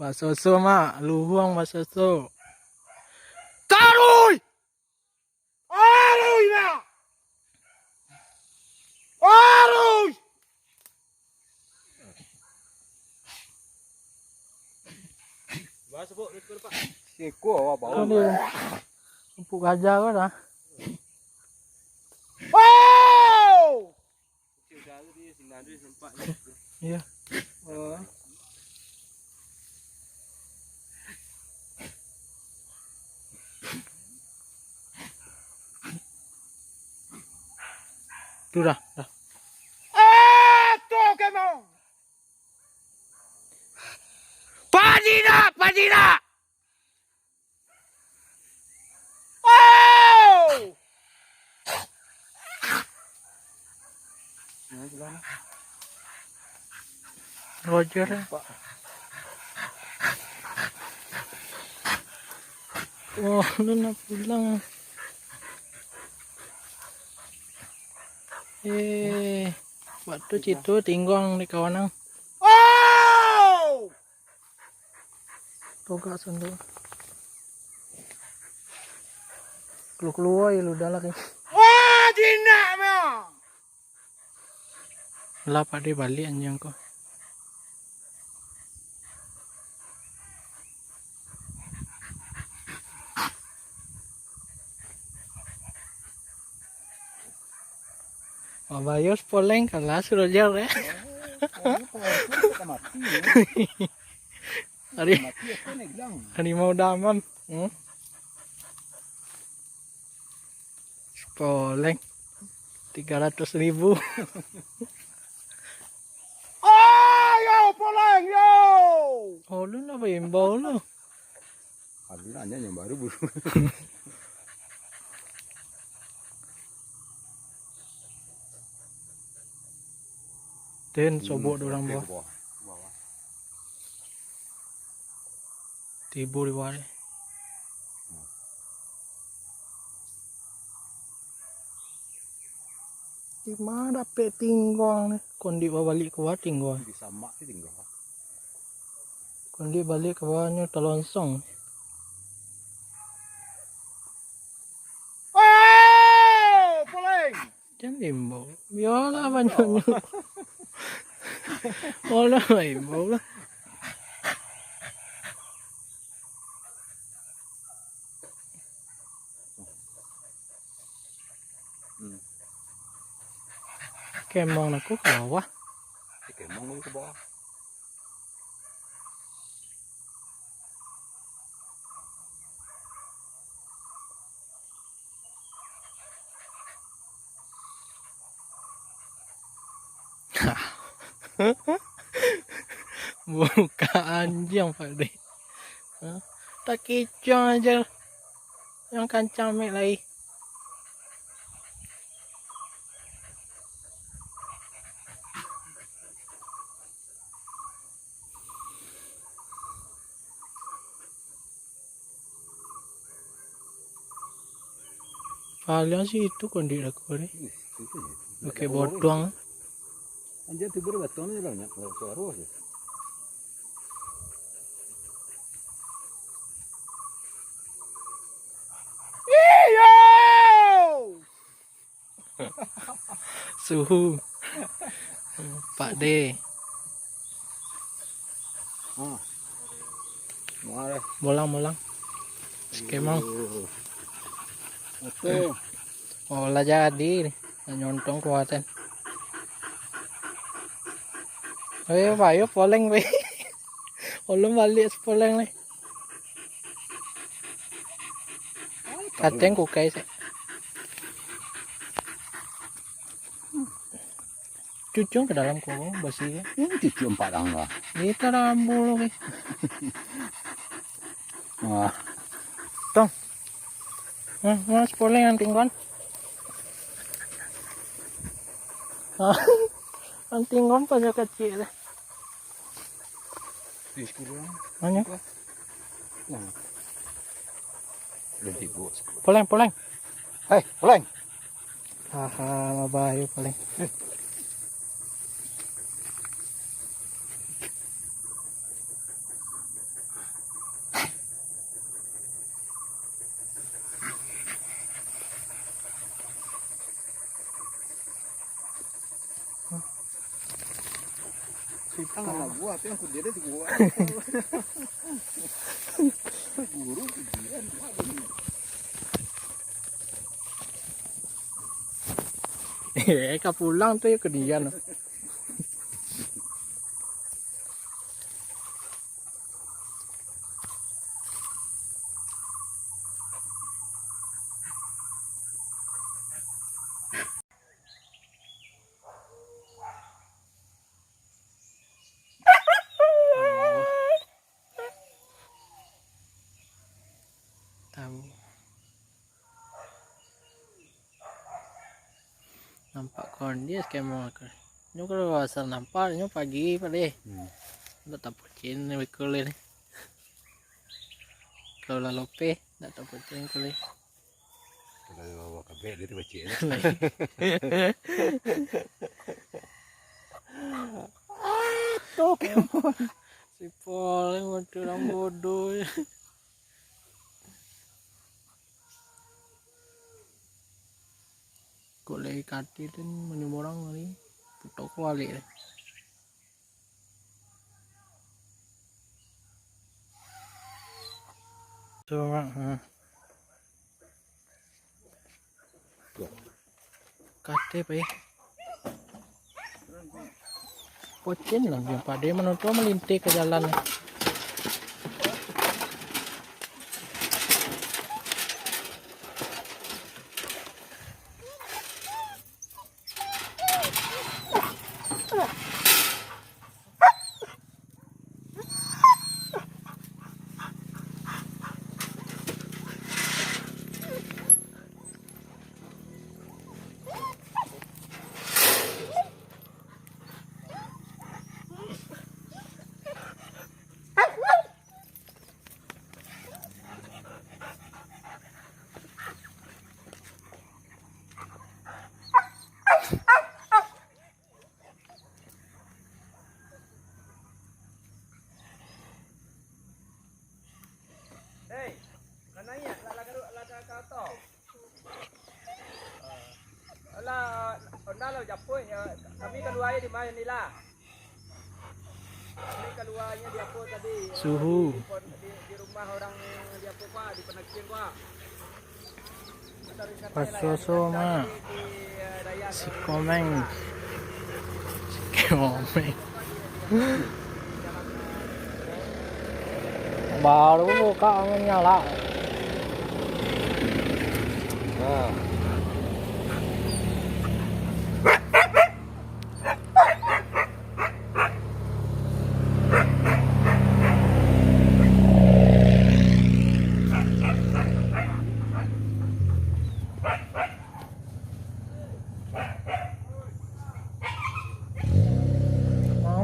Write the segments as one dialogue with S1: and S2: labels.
S1: Pak Soso mak, luhuang Pak Soso. Taruy! Aruy mak! Aruy!
S2: Bawa sebut itu Pak.
S3: Seko awak bawa.
S1: Ini empuk gajah kan dah.
S2: Wow! Sudah tu dia sinar dia sempat.
S1: Ya.
S2: Oh.
S1: Tu dah.
S2: Tu kamu.
S1: Padina!
S2: Oh!
S1: Roger. Oh, lu nak pulang. Waktu situ tinggal di kawanan.
S2: Oh!
S1: Toga sendu. Keluar ya lu dah lagi.
S2: Wah, jinak mah.
S1: Lah pak dia balik anjing kau. Bayos poleng kalah suruh jauh ya. Hari mau damam. Poleng 300.000.
S2: Ayo pulang yo.
S1: Oh lu nak bimbau lu.
S3: Ada nanya yang baru buru.
S1: Ten sobok orang bawah. Tibu di bawah. Di mana dapat tinggal ni? Kondi balik ke bawah tinggal.
S3: Di samak sih tinggal.
S1: Kondi balik ke bawahnya telonsong.
S2: Oh, pulang.
S1: Jangan bimbau. Biarlah banyaknya. Olah bimbau lah. Kemang aku ke bawah.
S3: Kemang ke bawah.
S1: Buka anjing Pak De. Tak kicau aja. Yang kancang mek lagi. Paling sih itu kondi aku ni. Oke bodong.
S3: Anjir tu berbetul ni lah nyak suara je.
S2: Iyo.
S1: Suhu. Pak De.
S3: Mare.
S1: Bolang. Skemang.
S3: Betul.
S1: Oh lah jadi nih. Nyontong kuatan. Ayo bayo poleng be. Ulum balik poleng nih. Kateng kukai sih. Cucung ke dalam kau bersih.
S3: Ini cuci 4 angka.
S1: Kita dalam bulu nih.
S3: Wah.
S1: Tong. Mas poleng yang tinggal. Ang tinggal pa niya kecil. Mana? Poleng.
S3: Hei, pulang.
S1: Haha, mabayo poleng. sipol.
S3: gua tapi aku dia di gua. Guru kemudian
S1: Pulang tuh ya ke dia no. Tahu. Nampak kondisi kayak mau ke. Nyo kalau asal nampak nyo pagi pada. Ndak tak pucin ni kule ni. Kalau la lope ndak tak pucin kule.
S3: kalau bawa kabel dia baca ni.
S1: Sipol ni waktu orang bodoh. Kule kati tu menyum orang ni. Putok balik ni. Cuma kate pa eh. Pocin lang yung pade menonton melintik ke jalan.
S2: Hei, kananya la kau to. Ala, onda lo japoi kami keluarnya di mana ni lah. Kami keluarnya di apa tadi?
S1: Suhu.
S2: Di rumah orang di apa Pak, di penakir Pak.
S1: Pasoso mah. Si komeng. Si komeng. Baru buka nyala.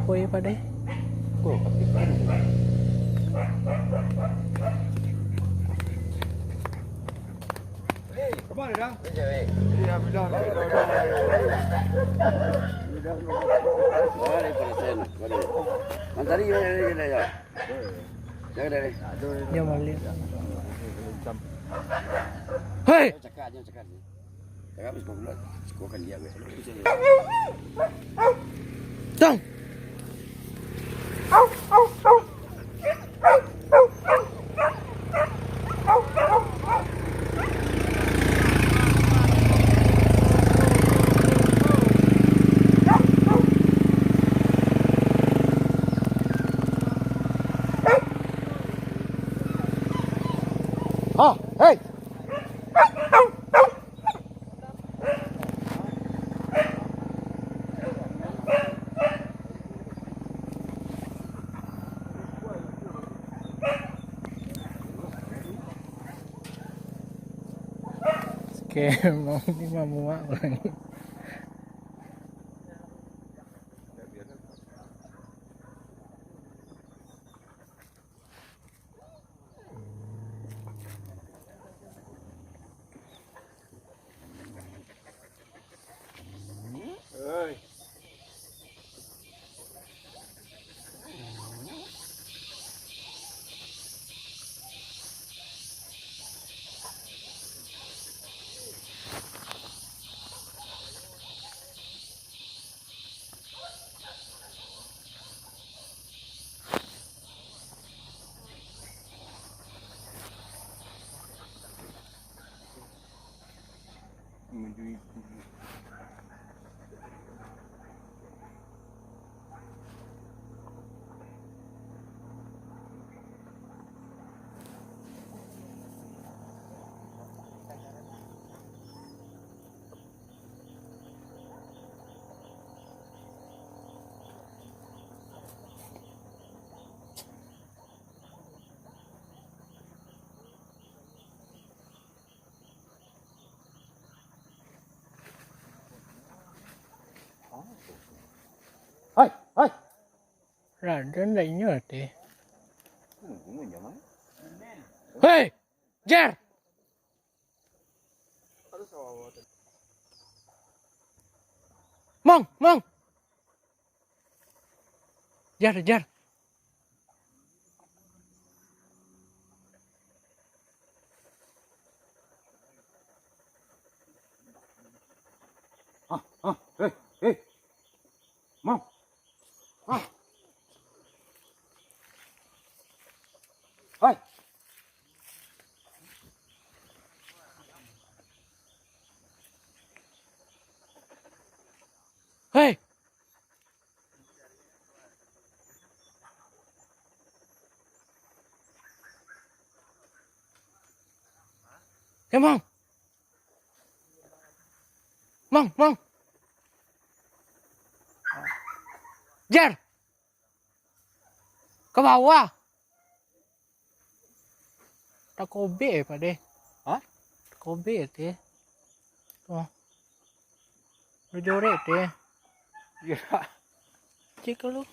S1: Apa ya pada?
S3: Oh, kemana dah? Iya, bilang.
S4: Boleh persen, boleh. Mantari ya. Jangan dari.
S1: Dia mau lihat. Hei,
S4: Cakap. Cakap sekolah kan dia.
S1: Tong. Hei. Skema ini mah muak lagi.
S3: Hai.
S1: Raden lại nhớ thế.
S3: Ini jangan.
S1: Hei, Jer. Mong, Mong. Jer, Jer.
S3: Hei, hei. Mau. Hai.
S1: Hei. Cái Mong. Mong, Mong. Jer. Ke bawah. Tak kobe pak deh.
S3: Hah?
S1: Kobe teh. Tuh. Lu joret deh.
S3: Ya.
S1: Cek lu.